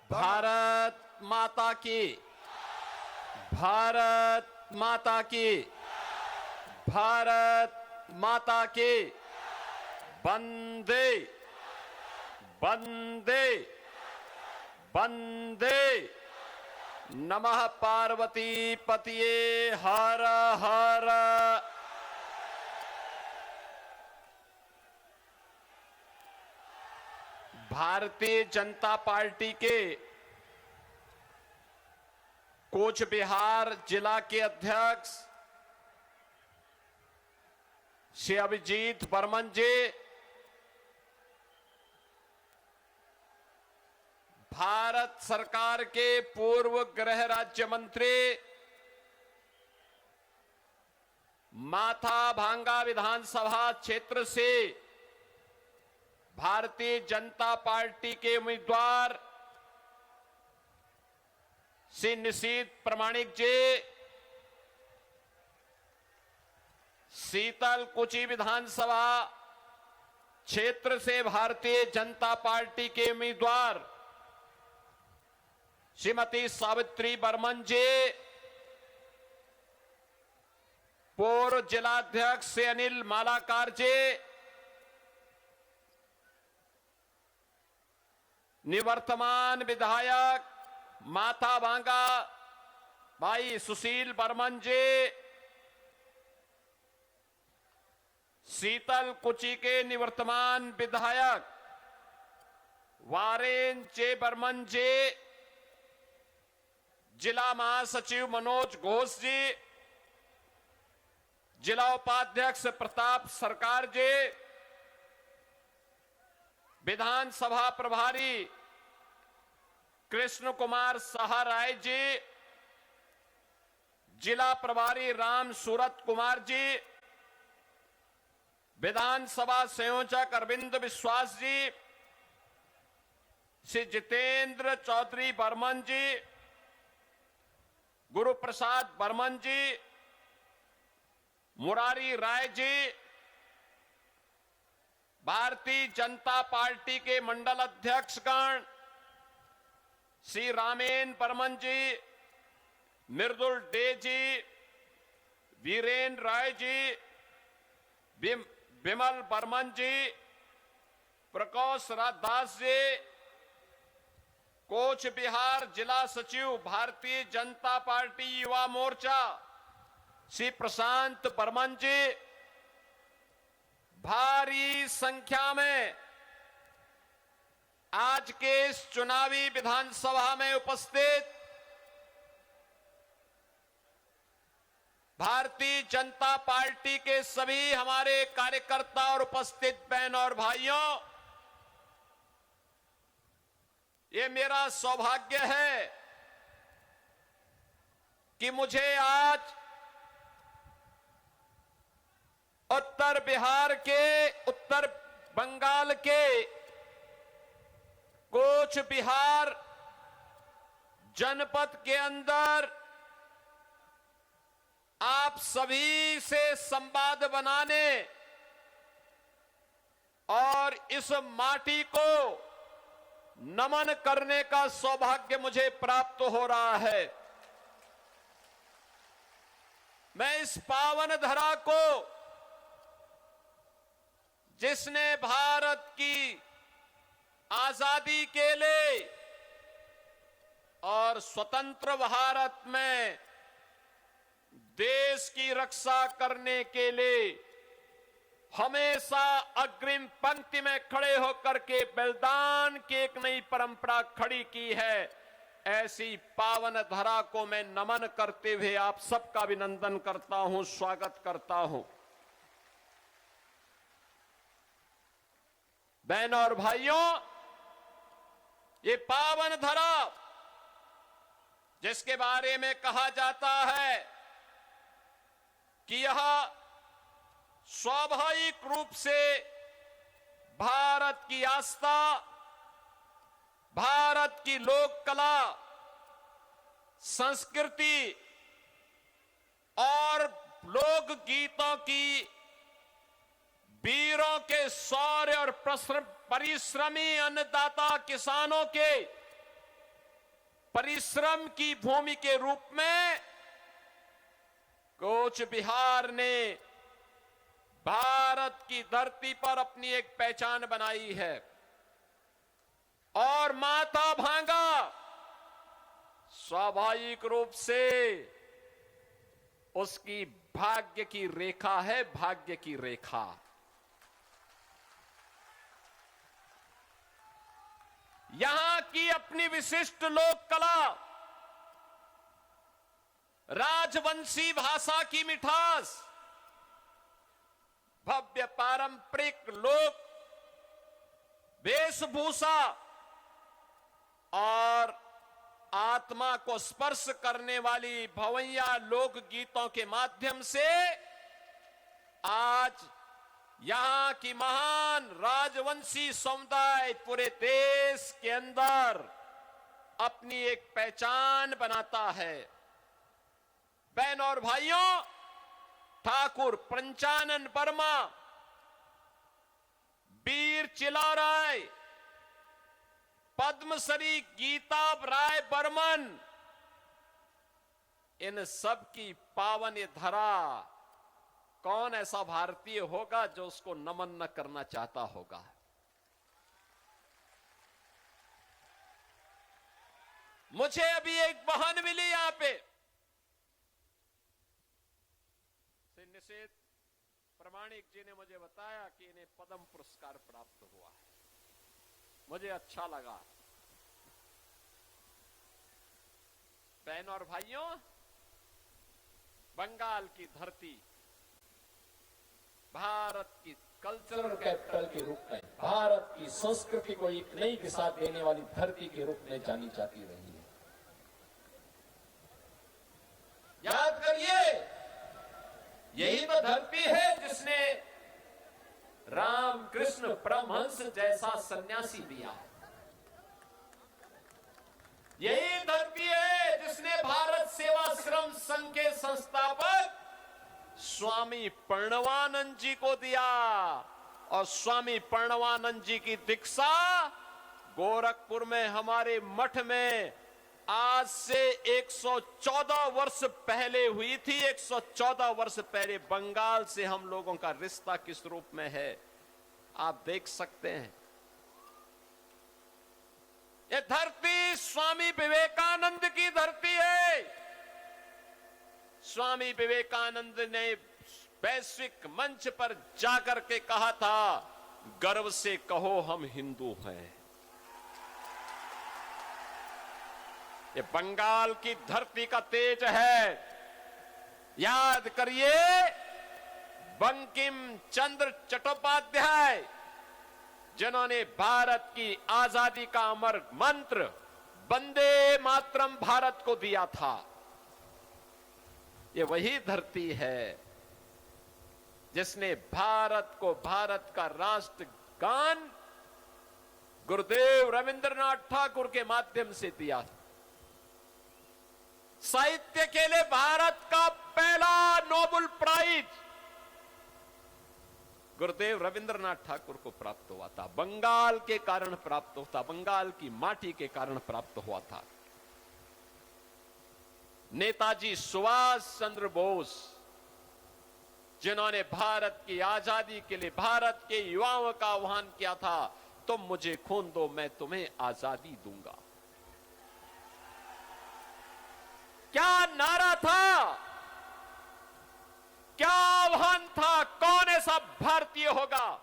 भारत माता की, भारत माता की, भारत माता की। वंदे वंदे वंदे। नमः पार्वती पतिये हर हर। भारतीय जनता पार्टी के कोच बिहार जिला के अध्यक्ष श्री अभिजीत बर्मन जी, भारत सरकार के पूर्व गृह राज्य मंत्री, माथाभांगा विधानसभा क्षेत्र से भारतीय जनता पार्टी के उम्मीदवार श्री निशीथ प्रमाणिक जी, शीतलकुची विधानसभा क्षेत्र से भारतीय जनता पार्टी के उम्मीदवार श्रीमती सावित्री बर्मन जी, पूर्व जिलाध्यक्ष श्री अनिल मालाकार जी, निवर्तमान विधायक माथाभांगा भाई सुशील बर्मन जी, शीतलकुची के निवर्तमान विधायक वारेन चे बर्मन जी, जिला महासचिव मनोज घोष जी, जिला उपाध्यक्ष प्रताप सरकार जी, विधानसभा प्रभारी कृष्ण कुमार सहाराय जी, जिला प्रभारी राम सूरत कुमार जी, विधानसभा संयोजक अरविंद विश्वास जी, श्री जितेंद्र चौधरी बर्मन जी, गुरु प्रसाद बर्मन जी, मुरारी राय जी, भारतीय जनता पार्टी के मंडल अध्यक्षगण श्री रामेन बर्मन जी, मृदुल डे जी, वीरेन राय जी, विमल बर्मन जी, प्रकाश दास जी, कोच बिहार जिला सचिव भारतीय जनता पार्टी युवा मोर्चा श्री प्रशांत बर्मन जी, भारी संख्या में आज के इस चुनावी विधानसभा में उपस्थित भारतीय जनता पार्टी के सभी हमारे कार्यकर्ता और उपस्थित बहन और भाइयों, ये मेरा सौभाग्य है कि मुझे आज उत्तर बिहार के, उत्तर बंगाल के कोच बिहार जनपद के अंदर आप सभी से संवाद बनाने और इस माटी को नमन करने का सौभाग्य मुझे प्राप्त हो रहा है। मैं इस पावन धरा को, जिसने भारत की आजादी के लिए और स्वतंत्र भारत में देश की रक्षा करने के लिए हमेशा अग्रिम पंक्ति में खड़े होकर के बलिदान की एक नई परंपरा खड़ी की है, ऐसी पावन धरा को मैं नमन करते हुए आप सबका अभिनंदन करता हूं, स्वागत करता हूं। बहनों और भाइयों, ये पावन धरा जिसके बारे में कहा जाता है कि यह स्वाभाविक रूप से भारत की आस्था, भारत की लोक कला, संस्कृति और लोक गीतों की, वीरों के शौर्य और परिश्रमी अन्नदाता किसानों के परिश्रम की भूमि के रूप में कूच बिहार ने भारत की धरती पर अपनी एक पहचान बनाई है और माथा भांगा स्वाभाविक रूप से उसकी भाग्य की रेखा है, भाग्य की रेखा। यहां की अपनी विशिष्ट लोक कला, राजवंशी भाषा की मिठास, भव्य पारंपरिक लोक वेशभूषा और आत्मा को स्पर्श करने वाली भवैया लोक गीतों के माध्यम से आज यहां की महान राजवंशी समुदाय पूरे देश के अंदर अपनी एक पहचान बनाता है। बहनों और भाइयों, ठाकुर पंचानन वर्मा, वीर चिलाराय, पद्मश्री गीता राय बर्मन, इन सब की पावन ये धरा, कौन ऐसा भारतीय होगा जो उसको नमन न करना चाहता होगा। मुझे अभी एक बहन मिली यहां पे, निषेध प्रमाणिक जी ने मुझे बताया कि इन्हें पद्म पुरस्कार प्राप्त हुआ है। मुझे अच्छा लगा। बहनों और भाइयों, बंगाल की धरती भारत की कल्चरल कैपिटल के रूप में, भारत की संस्कृति को एक नई दिशा देने वाली धरती के रूप में जानी जाती रही है। याद करिए, यही तो धरती है जिसने रामकृष्ण परमहंस जैसा सन्यासी दिया। यही धरती है जिसने भारत सेवाश्रम संघ के संस्थापक स्वामी प्रणवानंद जी को दिया और स्वामी प्रणवानंद जी की दीक्षा गोरखपुर में हमारे मठ में आज से 114 वर्ष पहले हुई थी। 114 वर्ष पहले बंगाल से हम लोगों का रिश्ता किस रूप में है आप देख सकते हैं। ये धरती स्वामी विवेकानंद की धरती है। स्वामी विवेकानंद ने वैश्विक मंच पर जाकर के कहा था, गर्व से कहो हम हिंदू हैं। ये बंगाल की धरती का तेज है। याद करिए, बंकिम चंद्र चट्टोपाध्याय जिन्होंने भारत की आजादी का अमर मंत्र वंदे मातरम भारत को दिया था। ये वही धरती है जिसने भारत को भारत का राष्ट्रगान गुरुदेव रविंद्रनाथ ठाकुर के माध्यम से दिया। साहित्य के लिए भारत का पहला नोबेल प्राइज गुरुदेव रविंद्रनाथ ठाकुर को प्राप्त हुआ था। बंगाल के कारण प्राप्त होता, बंगाल की माटी के कारण प्राप्त हुआ था। नेताजी सुभाष चंद्र बोस जिन्होंने भारत की आजादी के लिए भारत के युवाओं का आह्वान किया था, तुम मुझे खून दो मैं तुम्हें आजादी दूंगा। क्या नारा था, क्या आह्वान था? कौन ऐसा भारतीय होगा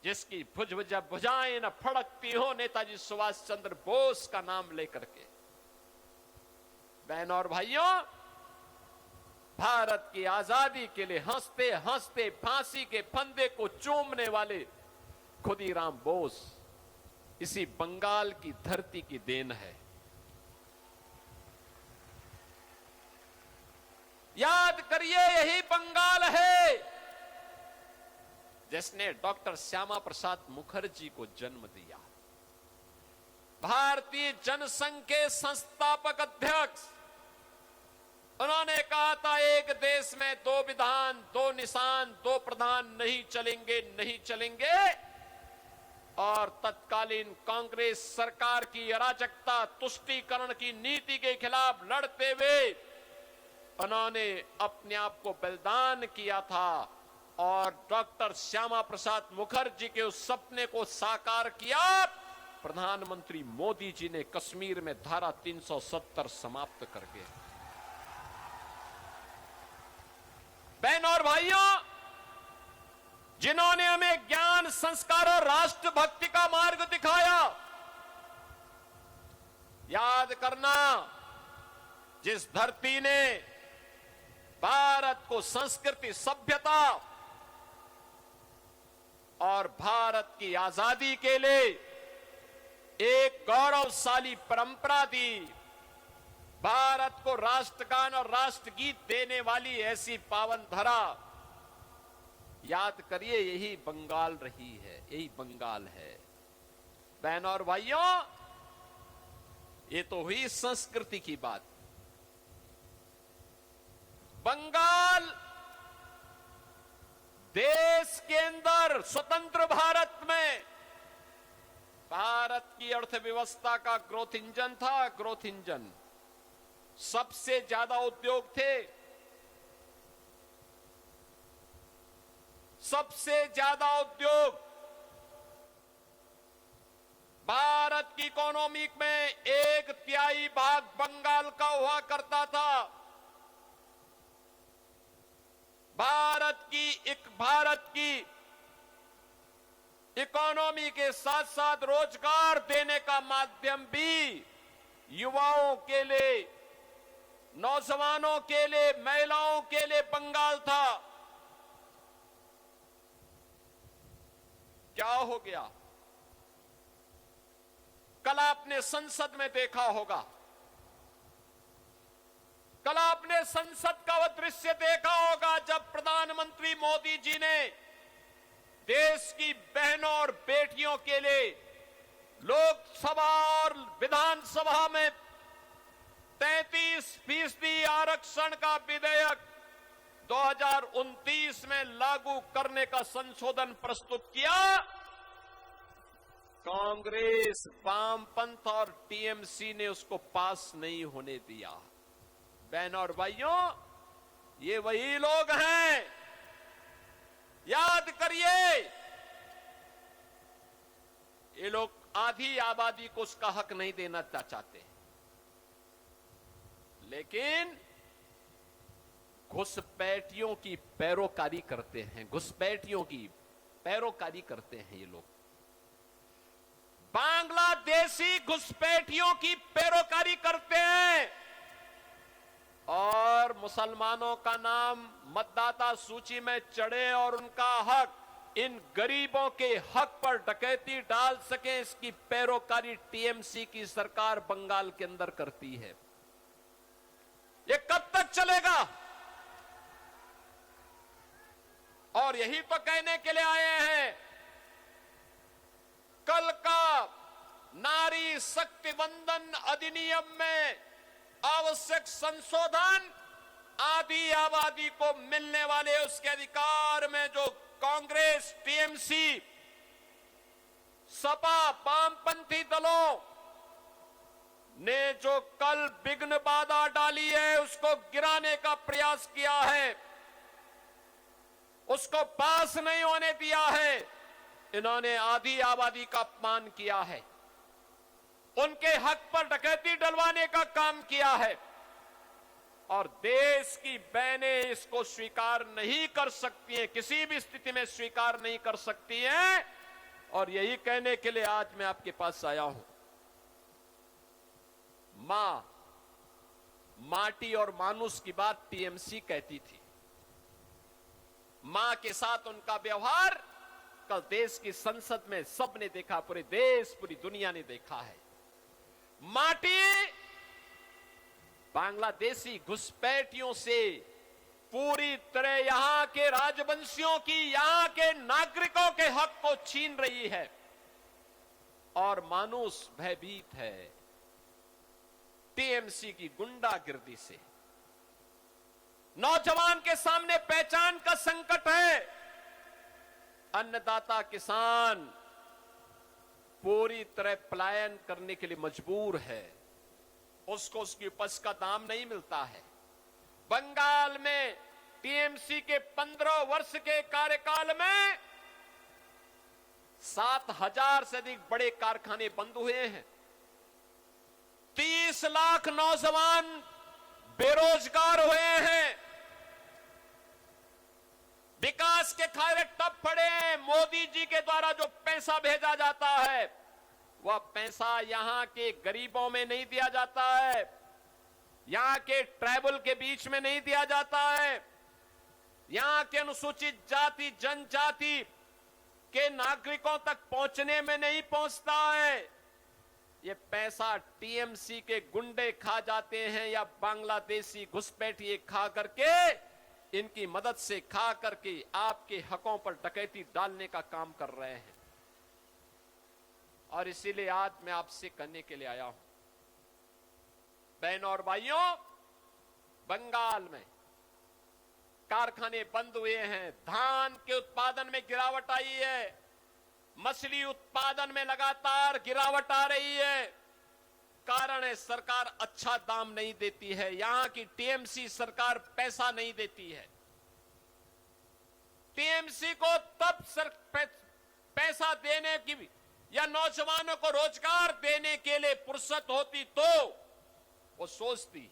जिसकी भुजाएं न फड़कती हो नेताजी सुभाष चंद्र बोस का नाम लेकर के। बहनों और भाइयों, भारत की आजादी के लिए हंसते हंसते फांसी के फंदे को चूमने वाले खुदीराम बोस इसी बंगाल की धरती की देन है। याद करिए, यही बंगाल है जिसने डॉक्टर श्यामा प्रसाद मुखर्जी को जन्म दिया। भारतीय जनसंघ के संस्थापक अध्यक्ष, उन्होंने कहा था एक देश में दो विधान, दो निशान, दो प्रधान नहीं चलेंगे, नहीं चलेंगे। और तत्कालीन कांग्रेस सरकार की अराजकता तुष्टीकरण की नीति के खिलाफ लड़ते हुए उन्होंने अपने आप को बलिदान किया था और डॉक्टर श्यामा प्रसाद मुखर्जी के उस सपने को साकार किया। प्रधानमंत्री मोदी जी ने कश्मीर में धारा 370 समाप्त करके। बहनों और भाइयों, जिन्होंने हमें ज्ञान, संस्कार और राष्ट्रभक्ति का मार्ग दिखाया, याद करना, जिस धरती ने भारत को संस्कृति, सभ्यता और भारत की आजादी के लिए एक गौरवशाली परंपरा दी, भारत को राष्ट्रगान और राष्ट्रगीत देने वाली ऐसी पावन धरा, याद करिए, यही बंगाल रही है, यही बंगाल है। बहनों और भाइयों, ये तो हुई संस्कृति की बात। बंगाल देश के अंदर स्वतंत्र भारत में भारत की अर्थव्यवस्था का ग्रोथ इंजन था। ग्रोथ इंजन, सबसे ज्यादा उद्योग थे, सबसे ज्यादा उद्योग भारत की इकोनॉमी में 1/3 भाग बंगाल का हुआ करता था। भारत की इकोनॉमी के साथ साथ रोजगार देने का माध्यम भी युवाओं के लिए, नौजवानों के लिए, महिलाओं के लिए बंगाल था। क्या हो गया? कल आपने संसद में देखा होगा, कल आपने संसद का वह दृश्य देखा होगा जब प्रधानमंत्री मोदी जी ने देश की बहनों और बेटियों के लिए लोकसभा और विधानसभा में 33% आरक्षण का विधेयक 2029 में लागू करने का संशोधन प्रस्तुत किया। कांग्रेस, वामपंथ और टीएमसी ने उसको पास नहीं होने दिया। बहनों और भाइयों, ये वही लोग हैं, याद करिए, ये लोग आधी आबादी को उसका हक नहीं देना चाहते, लेकिन घुसपैठियों की पैरोकारी करते हैं, घुसपैठियों की पैरोकारी करते हैं ये लोग। बांग्लादेशी घुसपैठियों की पैरोकारी करते हैं और मुसलमानों का नाम मतदाता सूची में चढ़े और उनका हक, इन गरीबों के हक पर डकैती डाल सके, इसकी पैरोकारी टीएमसी की सरकार बंगाल के अंदर करती है। ये कब तक चलेगा? और यही तो कहने के लिए आए हैं, कल का नारी शक्ति वंदन अधिनियम में आवश्यक संशोधन आधी आबादी को मिलने वाले उसके अधिकार में जो कांग्रेस, टीएमसी, सपा, वामपंथी दलों ने जो कल विघ्न बाधा डाली है, उसको गिराने का प्रयास किया है, उसको पास नहीं होने दिया है। इन्होंने आधी आबादी का अपमान किया है, उनके हक पर डकैती डलवाने का काम किया है और देश की बहनें इसको स्वीकार नहीं कर सकती हैं, किसी भी स्थिति में स्वीकार नहीं कर सकती हैं। और यही कहने के लिए आज मैं आपके पास आया हूं। मां, माटी और मानुष की बात टीएमसी कहती थी। मां के साथ उनका व्यवहार कल देश की संसद में सबने देखा, पूरे देश, पूरी दुनिया ने देखा है। माटी बांग्लादेशी घुसपैठियों से पूरी तरह यहां के राजवंशियों की, यहां के नागरिकों के हक को छीन रही है और मानुष भयभीत है टीएमसी की गुंडागिर्दी से। नौजवान के सामने पहचान का संकट है। अन्नदाता किसान पूरी तरह पलायन करने के लिए मजबूर है, उसको उसकी उपज का दाम नहीं मिलता है। बंगाल में टीएमसी के 15 वर्ष के कार्यकाल में 7,000 से अधिक बड़े कारखाने बंद हुए हैं। 30 लाख नौजवान बेरोजगार हुए हैं। विकास के खारे तब पड़े हैं। मोदी जी के द्वारा जो पैसा भेजा जाता है वह पैसा यहां के गरीबों में नहीं दिया जाता है, यहां के ट्राइबल के बीच में नहीं दिया जाता है, यहां के अनुसूचित जाति जनजाति के नागरिकों तक पहुंचने में नहीं पहुंचता है। ये पैसा टीएमसी के गुंडे खा जाते हैं या बांग्लादेशी घुसपैठिए खा करके, इनकी मदद से खा करके आपके हकों पर डकैती डालने का काम कर रहे हैं। और इसीलिए आज मैं आपसे कहने के लिए आया हूं, बहनों और भाइयों, बंगाल में कारखाने बंद हुए हैं, धान के उत्पादन में गिरावट आई है, मछली उत्पादन में लगातार गिरावट आ रही है। कारण है सरकार अच्छा दाम नहीं देती है, यहां की टीएमसी सरकार पैसा नहीं देती है। टीएमसी को तब पैसा देने की या नौजवानों को रोजगार देने के लिए फुर्सत होती तो वो सोचती,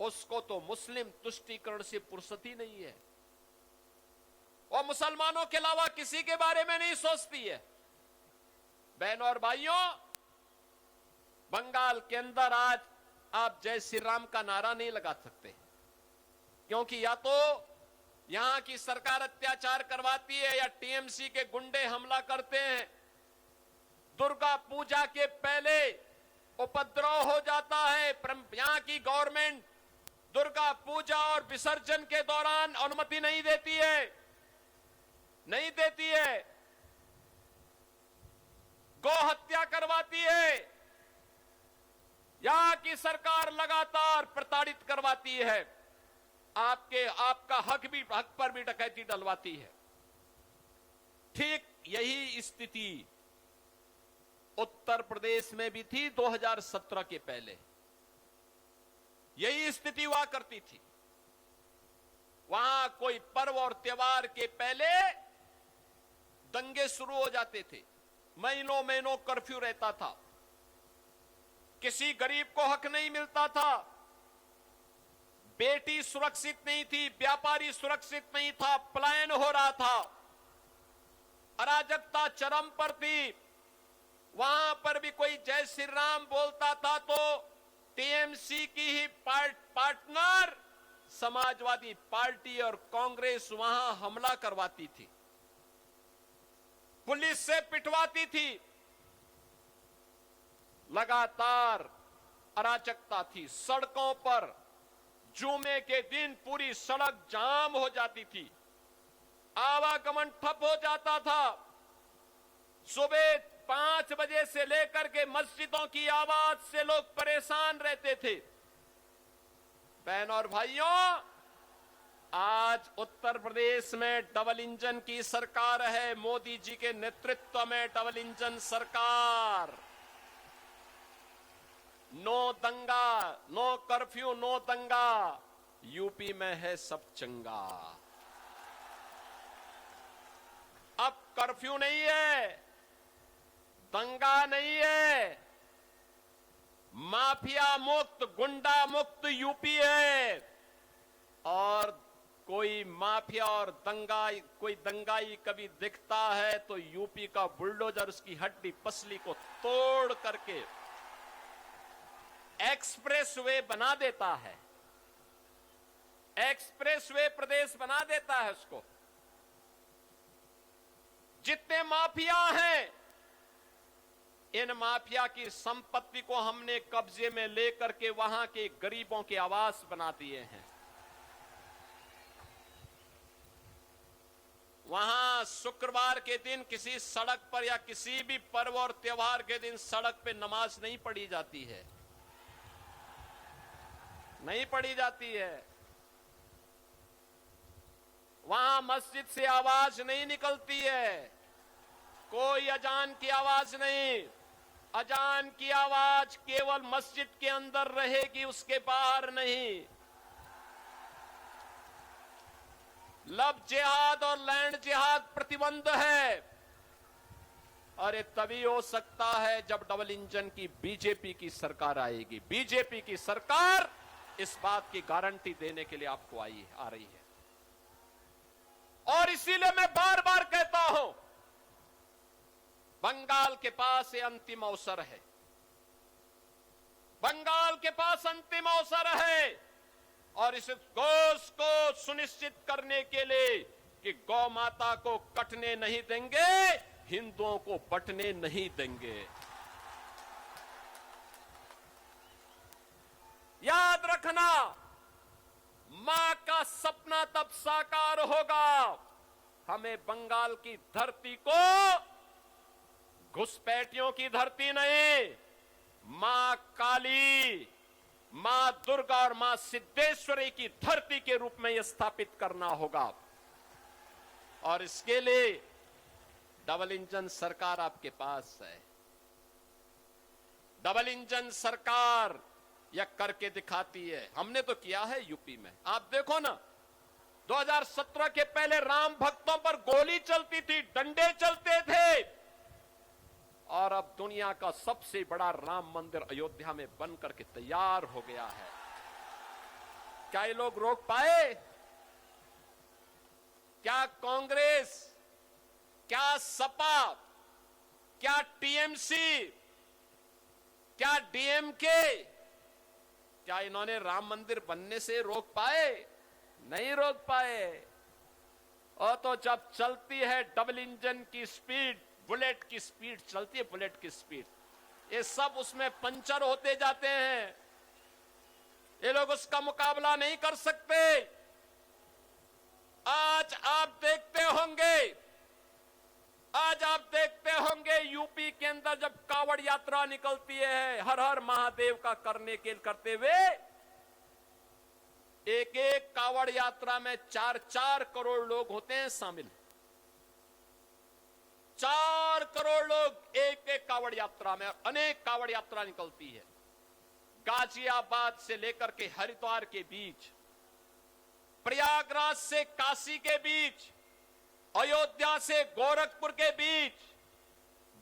उसको तो मुस्लिम तुष्टीकरण से फुर्सत ही नहीं है। और मुसलमानों के अलावा किसी के बारे में नहीं सोचती है। बहनों और भाइयों, बंगाल के अंदर आज आप जय श्री राम का नारा नहीं लगा सकते, क्योंकि या तो यहां की सरकार अत्याचार करवाती है या टीएमसी के गुंडे हमला करते हैं। दुर्गा पूजा के पहले उपद्रव हो जाता है। यहां की गवर्नमेंट दुर्गा पूजा और विसर्जन के दौरान अनुमति नहीं देती है, नहीं देती है। गौ हत्या करवाती है। यहां की सरकार लगातार प्रताड़ित करवाती है। आपका हक पर भी डकैती डलवाती है। ठीक यही स्थिति उत्तर प्रदेश में भी थी 2017 के पहले। यही स्थिति हुआ करती थी। वहां कोई पर्व और त्योहार के पहले दंगे शुरू हो जाते थे। महीनों महीनों कर्फ्यू रहता था। किसी गरीब को हक नहीं मिलता था। बेटी सुरक्षित नहीं थी, व्यापारी सुरक्षित नहीं था, पलायन हो रहा था, अराजकता चरम पर थी। वहां पर भी कोई जय श्री राम बोलता था तो टीएमसी की ही पार्टनर समाजवादी पार्टी और कांग्रेस वहां हमला करवाती थी, पुलिस से पिटवाती थी। लगातार अराजकता थी। सड़कों पर जुमे के दिन पूरी सड़क जाम हो जाती थी, आवागमन ठप हो जाता था। सुबह 5 बजे से लेकर के मस्जिदों की आवाज से लोग परेशान रहते थे। बहनों और भाइयों, आज उत्तर प्रदेश में डबल इंजन की सरकार है। मोदी जी के नेतृत्व में डबल इंजन सरकार। नो दंगा, नो कर्फ्यू, नो दंगा। यूपी में है सब चंगा। अब कर्फ्यू नहीं है, दंगा नहीं है, माफिया मुक्त, गुंडा मुक्त यूपी है। और कोई माफिया और कोई दंगाई कभी दिखता है तो यूपी का बुलडोजर उसकी हड्डी पसली को तोड़ करके एक्सप्रेस वे बना देता है। एक्सप्रेस वे प्रदेश बना देता है उसको। जितने माफिया हैं, इन माफिया की संपत्ति को हमने कब्जे में लेकर के वहां के गरीबों के आवास बना दिए हैं। वहां शुक्रवार के दिन किसी सड़क पर या किसी भी पर्व और त्योहार के दिन सड़क पे नमाज नहीं पढ़ी जाती है, नहीं पढ़ी जाती है। वहां मस्जिद से आवाज नहीं निकलती है। कोई अजान की आवाज नहीं। अजान की आवाज केवल मस्जिद के अंदर रहेगी, उसके बाहर नहीं। लव जिहाद और लैंड जिहाद प्रतिबंध है, और ये तभी हो सकता है जब डबल इंजन की बीजेपी की सरकार आएगी। बीजेपी की सरकार इस बात की गारंटी देने के लिए आपको आ रही है। और इसीलिए मैं बार बार कहता हूं, बंगाल के पास ये अंतिम अवसर है। बंगाल के पास अंतिम अवसर है, और इस घोष को सुनिश्चित करने के लिए कि गौ माता को कटने नहीं देंगे, हिंदुओं को बंटने नहीं देंगे। याद रखना, मां का सपना तब साकार होगा। हमें बंगाल की धरती को घुसपैठियों की धरती नहीं, मां काली, मां दुर्गा और मां सिद्धेश्वरी की धरती के रूप में यह स्थापित करना होगा। और इसके लिए डबल इंजन सरकार आपके पास है। डबल इंजन सरकार यह करके दिखाती है। हमने तो किया है यूपी में, आप देखो ना, 2017 के पहले राम भक्तों पर गोली चलती थी, डंडे चलते थे, और अब दुनिया का सबसे बड़ा राम मंदिर अयोध्या में बन करके तैयार हो गया है। क्या ये लोग रोक पाए? क्या कांग्रेस, क्या सपा, क्या टीएमसी, क्या डीएमके, क्या इन्होंने राम मंदिर बनने से रोक पाए? नहीं रोक पाए। और तो जब चलती है डबल इंजन की स्पीड, बुलेट की स्पीड चलती है, बुलेट की स्पीड, ये सब उसमें पंचर होते जाते हैं। ये लोग उसका मुकाबला नहीं कर सकते। आज आप देखते होंगे यूपी के अंदर जब कावड़ यात्रा निकलती है, हर हर महादेव का करते हुए, एक एक कावड़ यात्रा में 4-4 करोड़ लोग होते हैं शामिल। 4 करोड़ लोग एक एक कावड़ यात्रा में, अनेक कावड़ यात्रा निकलती है। गाजियाबाद से लेकर के हरिद्वार के बीच, प्रयागराज से काशी के बीच, अयोध्या से गोरखपुर के बीच,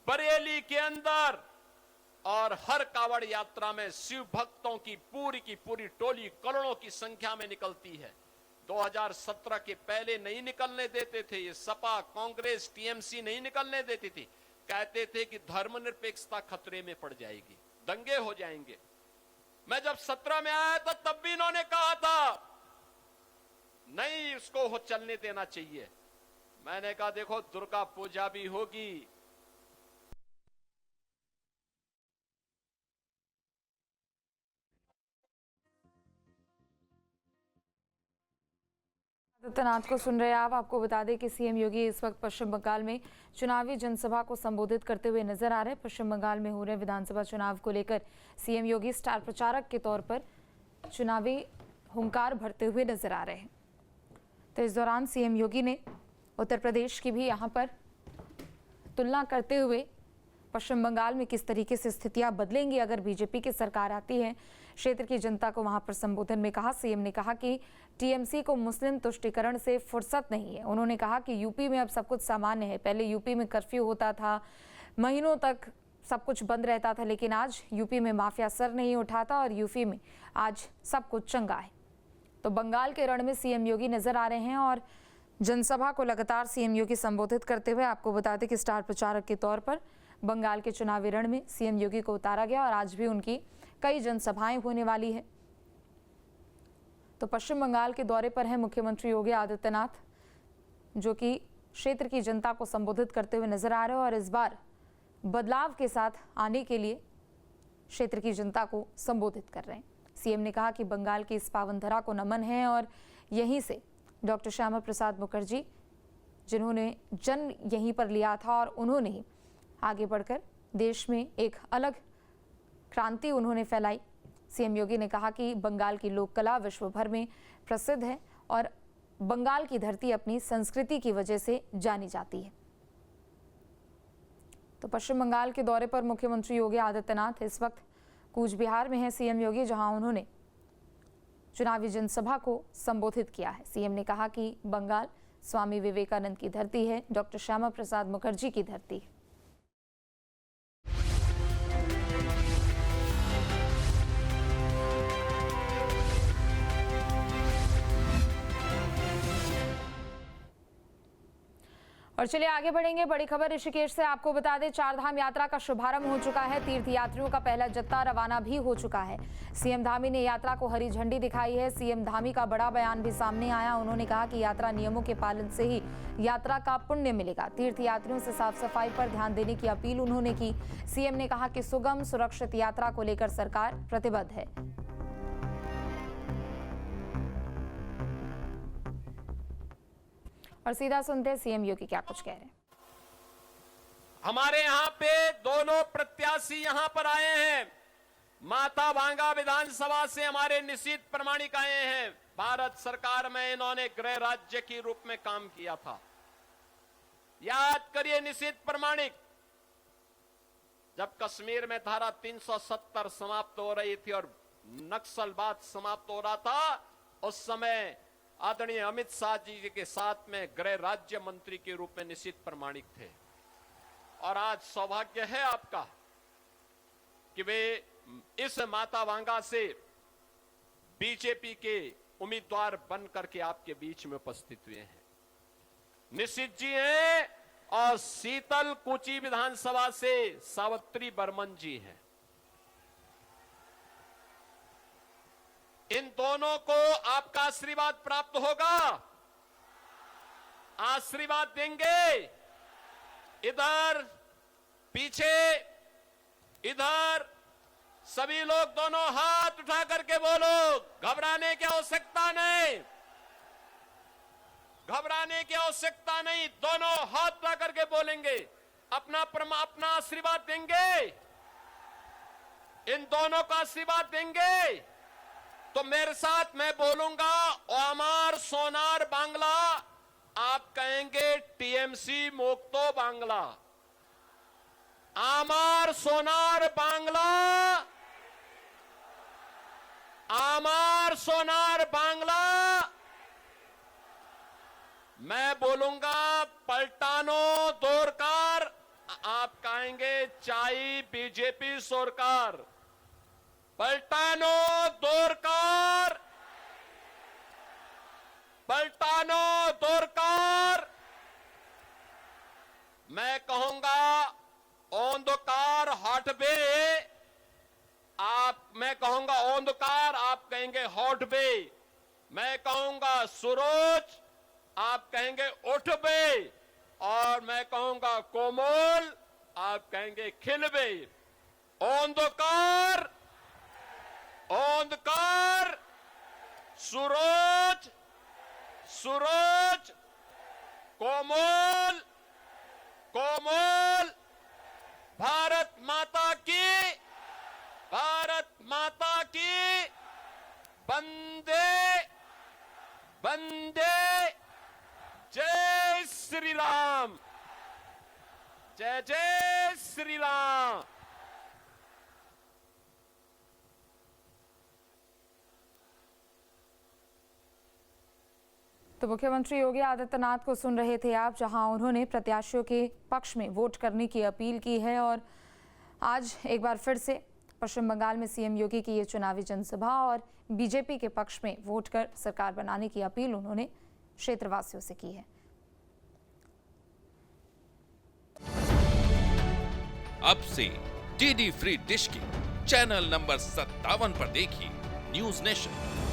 बरेली के अंदर, और हर कावड़ यात्रा में शिव भक्तों की पूरी टोली करोड़ों की संख्या में निकलती है। 2017 के पहले नहीं निकलने देते थे ये सपा, कांग्रेस, टीएमसी नहीं निकलने देती थी। कहते थे कि धर्मनिरपेक्षता खतरे में पड़ जाएगी, दंगे हो जाएंगे। मैं जब 17 में आया था तब भी इन्होंने कहा था नहीं, इसको हो चलने देना चाहिए। मैंने कहा देखो, दुर्गा पूजा भी होगी, आदित्यनाथ को सुन रहे आप। आपको बता दें कि सीएम योगी इस वक्त पश्चिम बंगाल में चुनावी जनसभा को संबोधित करते हुए नजर आ रहे हैं। पश्चिम बंगाल में हो रहे विधानसभा चुनाव को लेकर सीएम योगी स्टार प्रचारक के तौर पर चुनावी हुंकार भरते हुए नजर आ रहे हैं। तो इस दौरान सीएम योगी ने उत्तर प्रदेश की भी यहाँ पर तुलना करते हुए पश्चिम बंगाल में किस तरीके से स्थितियां बदलेंगी अगर बीजेपी की सरकार आती है, क्षेत्र की जनता को वहां पर संबोधन में कहा। सीएम ने कहा कि टीएमसी को मुस्लिम तुष्टीकरण से फुर्सत नहीं है। उन्होंने कहा कि यूपी में अब सब कुछ सामान्य है। पहले यूपी में कर्फ्यू होता था, महीनों तक सब कुछ बंद रहता था, लेकिन आज यूपी में माफिया सर नहीं उठाता और यूपी में आज सब कुछ चंगा है। तो बंगाल के रण में सीएम योगी नजर आ रहे हैं और जनसभा को लगातार सीएम योगी संबोधित करते हुए, आपको बता दें कि स्टार प्रचारक के तौर पर बंगाल के चुनावी रण में सीएम योगी को उतारा गया और आज भी उनकी कई जनसभाएं होने वाली है। तो पश्चिम बंगाल के दौरे पर हैं मुख्यमंत्री योगी आदित्यनाथ, जो कि क्षेत्र की जनता को संबोधित करते हुए नजर आ रहे हैं और इस बार बदलाव के साथ आने के लिए क्षेत्र की जनता को संबोधित कर रहे हैं। सीएम ने कहा कि बंगाल की इस पावन धरा को नमन है और यहीं से डॉक्टर श्यामा प्रसाद मुखर्जी, जिन्होंने जन्म यहीं पर लिया था और उन्होंने ही आगे बढ़कर देश में एक अलग क्रांति उन्होंने फैलाई। सीएम योगी ने कहा कि बंगाल की लोक कला विश्व भर में प्रसिद्ध है और बंगाल की धरती अपनी संस्कृति की वजह से जानी जाती है। तो पश्चिम बंगाल के दौरे पर मुख्यमंत्री योगी आदित्यनाथ इस वक्त कूच बिहार में है सीएम योगी, जहां उन्होंने चुनावी जनसभा को संबोधित किया है। सीएम ने कहा कि बंगाल स्वामी विवेकानंद की धरती है, डॉक्टर श्यामा प्रसाद मुखर्जी की धरती है। और चलिए आगे बढ़ेंगे। बड़ी खबर ऋषिकेश से आपको बता दें, चारधाम यात्रा का शुभारंभ हो चुका है। तीर्थयात्रियों का पहला जत्था रवाना भी हो चुका है। सीएम धामी ने यात्रा को हरी झंडी दिखाई है। सीएम धामी का बड़ा बयान भी सामने आया। उन्होंने कहा कि यात्रा नियमों के पालन से ही यात्रा का पुण्य मिलेगा। तीर्थयात्रियों से साफ सफाई पर ध्यान देने की अपील उन्होंने की। सीएम ने कहा कि सुगम सुरक्षित यात्रा को लेकर सरकार प्रतिबद्ध है। और सीधा सुनते हैं सीएम योगी क्या कुछ कह रहे हैं। हमारे यहाँ पे दोनों प्रत्याशी यहाँ पर आए हैं। माता वांगा विधानसभा से हमारे निशित प्रमाणिक आए हैं। भारत सरकार में इन्होंने गृह राज्य के रूप में काम किया था। याद करिए निशित प्रमाणिक, जब कश्मीर में धारा 370 समाप्त हो रही थी और नक्सलवाद समाप्त हो रहा था, उस समय आदरणीय अमित शाह जी के साथ में गृह राज्य मंत्री के रूप में निशित प्रमाणिक थे। और आज सौभाग्य है आपका कि वे इस माता वांगा से बीजेपी के उम्मीदवार बन करके आपके बीच में उपस्थित हुए हैं। निशित जी हैं और शीतल कुची विधानसभा से सावित्री बर्मन जी हैं। इन दोनों को आपका आशीर्वाद प्राप्त होगा। आशीर्वाद देंगे। इधर पीछे, इधर सभी लोग दोनों हाथ उठा करके बोलो, घबराने की आवश्यकता नहीं, घबराने की आवश्यकता नहीं। दोनों हाथ उठा करके बोलेंगे, अपना आशीर्वाद देंगे। इन दोनों का आशीर्वाद देंगे तो मेरे साथ मैं बोलूंगा, ओमार सोनार बांग्ला, आप कहेंगे टीएमसी मुक्तो बांग्ला। आमार सोनार बांग्ला, आमार सोनार बांग्ला। मैं बोलूंगा पलटानो दोरकार, आप कहेंगे चाई बीजेपी सरकार। पलटानो दोरकार, पलटानो दोरकार। मैं कहूंगा ओंधकार हटबे, मैं कहूंगा ओंधकार, आप कहेंगे हटबे। मैं कहूंगा सूरज, आप कहेंगे उठबे। और मैं कहूंगा कोमल, आप कहेंगे खिलबे। ओंधकार, ओंधकार, सूरज, सूरज, कोमल, कोमल। भारत माता की, भारत माता की। वंदे, वंदे। जय श्री राम, जय जय श्री राम। तो मुख्यमंत्री योगी आदित्यनाथ को सुन रहे थे आप, जहां उन्होंने प्रत्याशियों के पक्ष में वोट करने की अपील की है। और आज एक बार फिर से पश्चिम बंगाल में सीएम योगी की ये चुनावी जनसभा और बीजेपी के पक्ष में वोट कर सरकार बनाने की अपील उन्होंने क्षेत्रवासियों से की है। अब से डीडी फ्री डिश की चैनल नंबर 57 पर देखिए न्यूज नेशन।